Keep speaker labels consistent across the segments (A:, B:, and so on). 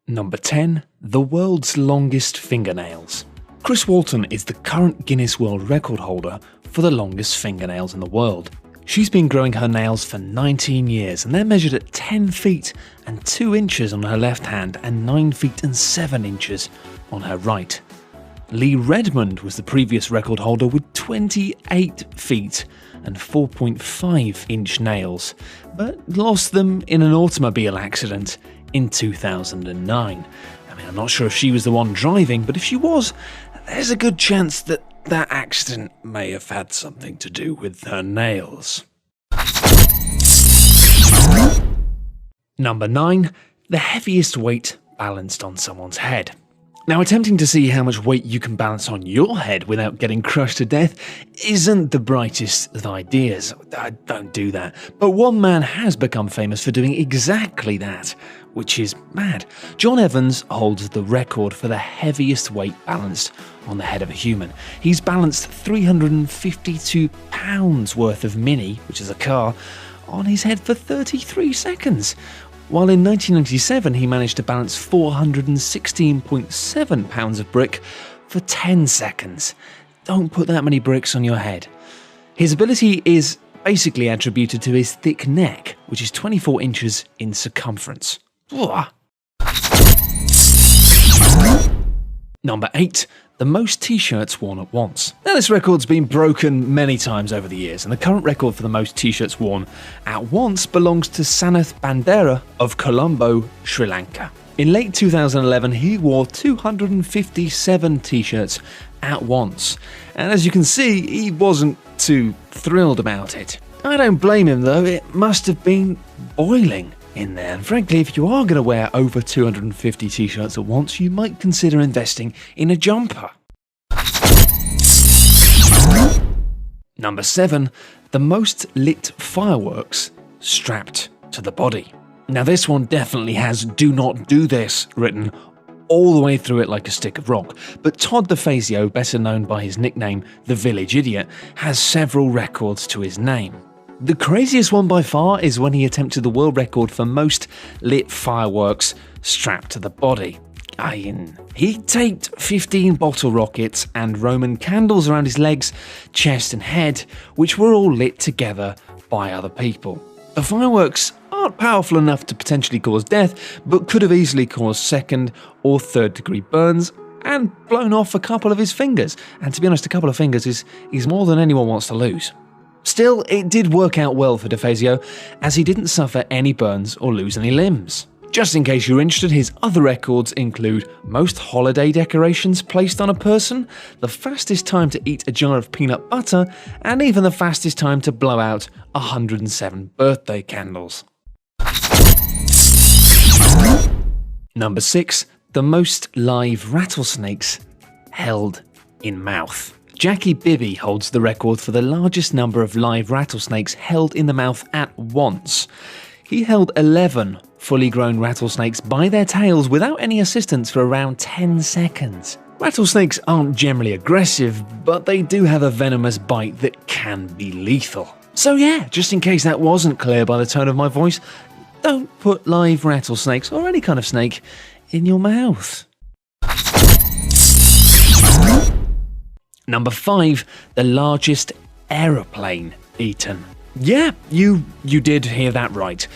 A: Number 10. The world's longest fingernails. Chris Walton is the current Guinness World Record holder for the longest fingernails in the world. She's been growing her nails for 19 years and they're measured at 10 feet and 2 inches on her left hand and 9 feet and 7 inches on her right. Lee Redmond was the previous record holder with 28 feet and 4.5 inch nails, but lost them in an automobile accident in 2009. I'm not sure if she was the one driving, but if she was, there's a good chance that that accident may have had something to do with her nails. Number 9. The heaviest weight balanced on someone's head. Now, attempting to see how much weight you can balance on your head without getting crushed to death isn't the brightest of ideas. Don't do that. But one man has become famous for doing exactly that, which is mad. John Evans holds the record for the heaviest weight balanced on the head of a human. He's balanced 352 pounds worth of Mini, which is a car, on his head for 33 seconds. While in 1997 he managed to balance 416.7 pounds of brick for 10 seconds. Don't put that many bricks on your head. His ability is basically attributed to his thick neck, which is 24 inches in circumference. Number 8. The most t-shirts worn at once. Now, this record's been broken many times over the years, and the current record for the most t-shirts worn at once belongs to Sanath Bandera of Colombo, Sri Lanka. In late 2011, he wore 257 t-shirts at once, and as you can see, he wasn't too thrilled about it. I don't blame him though, it must have been boiling in there, and frankly, if you are going to wear over 250 t-shirts at once, you might consider investing in a jumper. Number 7. The most lit fireworks strapped to the body. Now, this one definitely has "do not do this" written all the way through it like a stick of rock, but Todd DeFazio, better known by his nickname The Village Idiot, has several records to his name. The craziest one by far is when he attempted the world record for most lit fireworks strapped to the body. He taped 15 bottle rockets and Roman candles around his legs, chest and head, which were all lit together by other people. The fireworks aren't powerful enough to potentially cause death, but could have easily caused second or third degree burns and blown off a couple of his fingers. And to be honest, a couple of fingers is more than anyone wants to lose. Still, it did work out well for DeFazio, as he didn't suffer any burns or lose any limbs. Just in case you're interested, his other records include most holiday decorations placed on a person, the fastest time to eat a jar of peanut butter, and even the fastest time to blow out 107 birthday candles. Number 6. The most live rattlesnakes held in mouth. Jackie Bibby holds the record for the largest number of live rattlesnakes held in the mouth at once. He held 11 fully grown rattlesnakes by their tails without any assistance for around 10 seconds. Rattlesnakes aren't generally aggressive, but they do have a venomous bite that can be lethal. So yeah, just in case that wasn't clear by the tone of my voice, don't put live rattlesnakes, or any kind of snake, in your mouth. Number 5. The largest aeroplane eaten. Yeah, you did hear that right.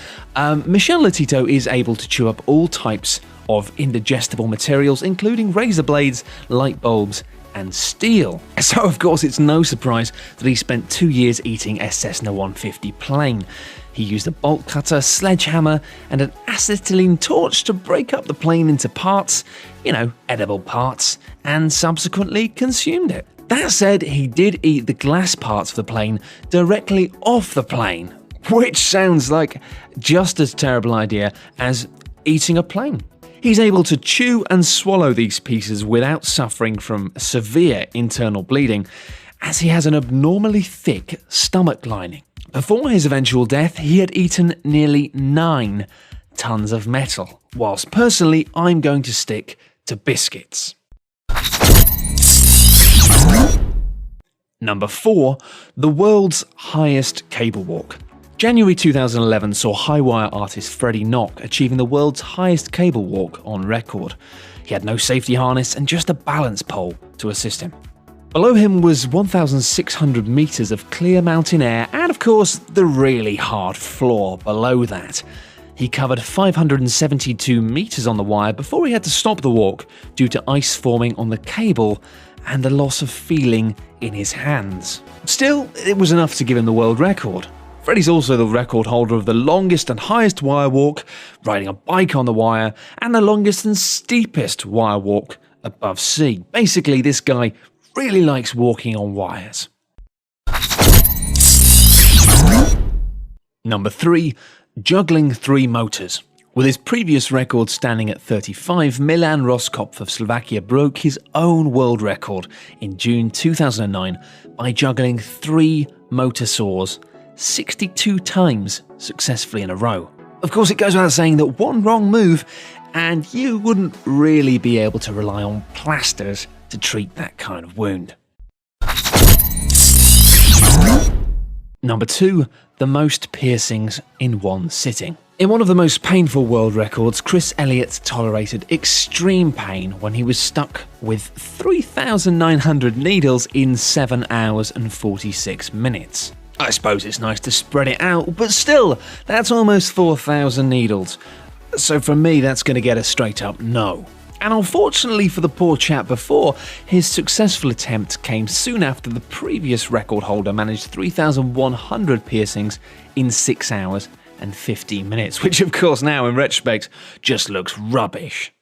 A: Michelle Lotito is able to chew up all types of indigestible materials, including razor blades, light bulbs, and steel. So of course it's no surprise that he spent 2 years eating a Cessna 150 plane. He used a bolt cutter, sledgehammer, and an acetylene torch to break up the plane into parts, edible parts, and subsequently consumed it. That said, he did eat the glass parts of the plane directly off the plane, which sounds like just as terrible idea as eating a plane. He's able to chew and swallow these pieces without suffering from severe internal bleeding, as he has an abnormally thick stomach lining. Before his eventual death, he had eaten nearly 9 tons of metal, whilst personally I'm going to stick to biscuits. Number 4. The world's highest cable walk. January 2011 saw high wire artist Freddie Knock achieving the world's highest cable walk on record. He had no safety harness and just a balance pole to assist him. Below him was 1,600 meters of clear mountain air and, of course, the really hard floor below that. He covered 572 meters on the wire before he had to stop the walk due to ice forming on the cable and the loss of feeling in his hands. Still, it was enough to give him the world record. Freddie's also the record holder of the longest and highest wire walk, riding a bike on the wire, and the longest and steepest wire walk above sea. Basically, this guy really likes walking on wires. Number 3. Juggling 3 motors. With his previous record standing at 35, Milan Roskopf of Slovakia broke his own world record in June 2009 by juggling 3 motor saws 62 times successfully in a row. Of course, it goes without saying that one wrong move and you wouldn't really be able to rely on plasters to treat that kind of wound. Number 2. The most piercings in one sitting. In one of the most painful world records, Chris Elliott tolerated extreme pain when he was stuck with 3,900 needles in 7 hours and 46 minutes. I suppose it's nice to spread it out, but still, that's almost 4,000 needles. So for me, that's going to get a straight up no. And unfortunately for the poor chap before, his successful attempt came soon after the previous record holder managed 3,100 piercings in 6 hours and 15 minutes, which of course now in retrospect just looks rubbish.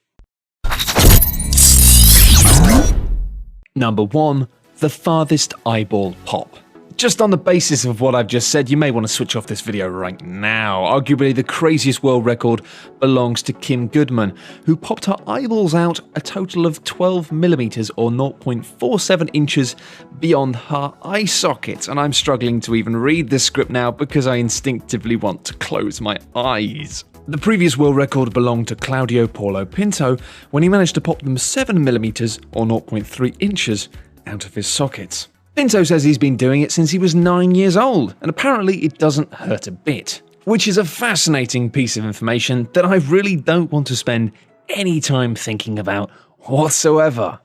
A: Number 1. The farthest eyeball pop. Just on the basis of what I've just said, you may want to switch off this video right now. Arguably the craziest world record belongs to Kim Goodman, who popped her eyeballs out a total of 12mm or 0.47 inches beyond her eye socket. And I'm struggling to even read this script now because I instinctively want to close my eyes. The previous world record belonged to Claudio Paulo Pinto when he managed to pop them 7mm or 0.3 inches out of his sockets. Pinto says he's been doing it since he was 9 years old, and apparently it doesn't hurt a bit. Which is a fascinating piece of information that I really don't want to spend any time thinking about whatsoever.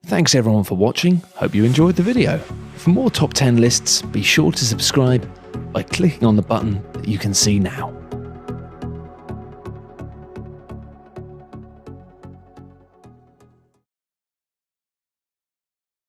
A: Thanks everyone for watching, hope you enjoyed the video. For more top 10 lists, be sure to subscribe by clicking on the button that you can see now.